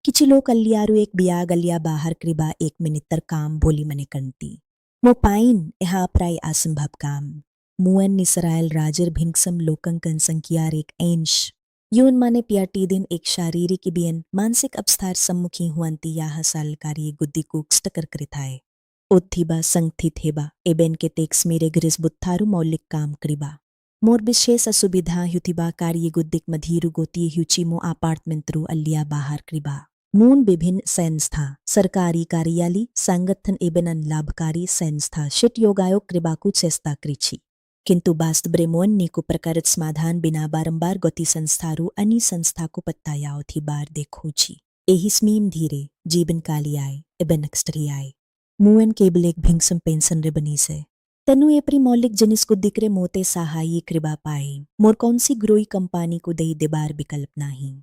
Kichilo kalyaru ek biya galya bahar kriba ek minitar kam boli mane kanti. Mo pain eha pray asambhav kam. Muan nisrael rajar bhingsam लोकंकन संख्यार एक अंश यून माने patty दिन एक शारीरिक बियन मानसिक अवस्थार सम्मुखी हुअंती याह साल कार्य गुद्दी कुक्स्ट कर कृथाए ओत्थिबा संगथित हेबा एबेन के टेक्स मेरे गृस बुत्थारु मौलिक काम करिबा मोर विशेष असुविधा हुतिबा कार्य गुद्दिक मधीरु गोती हुचिमो अपार्टमेंटरु अलिया बाहर करिबा मून विभिन्न संस्था सरकारी कार्यालय संगठन एबेन लाभकारी संस्था शिट योगायोग कृबाकु चेष्टा कृछि किंतु वास्तव मोन नीकु प्रकारत समाधान बिना बारंबार गति संस्थारु अनि संस्था को पत्तायाओ थी बार देखो छी एही स्मीम धीरे जीवन काली आए एबेन एक्सटरी आए मुएन केबल एक भिंगसम पेंशन रे बनी से तनु एपरी मौलिक जिनिस को दिक्रे मोते सहायी कृबा पाए मोर कौन सी ग्रोई कंपानी को दई देबार विकल्प नाही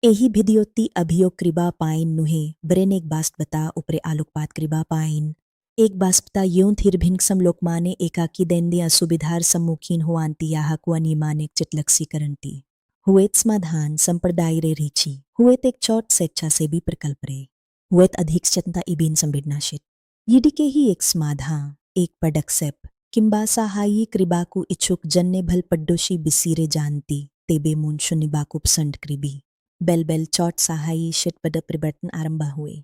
एही भिदियोती अभियोग कृबा पाइन नुहे ब्रेन एक बास्त बता उपरे आलोकपात कृबा पाइन एक बास्पता यूं थिर भिंगसम लोकमाने एकाकी दैन्दी असुविधार सम्मुखीन हुआंती याहकु अनिमानिक चिटलक्सी करंती हुएत समाधान संप्रदाय रे रीची हुएत एक चौट स्वेच्छा से भी प्रकल्प रे हुएत अधिक चेतना इबिन संवेदनाशित यदि के ही एक समाधान एक पडक्सेप किंबा सहायी कृबाकु इच्छुक जन्ने भल पड्डोशी बिसीरे जानती तेबे मुन शुनिबाकु पसंद कृबी बेल बेल चौट सहायी शिट पद परिवर्तन आरंभ हुए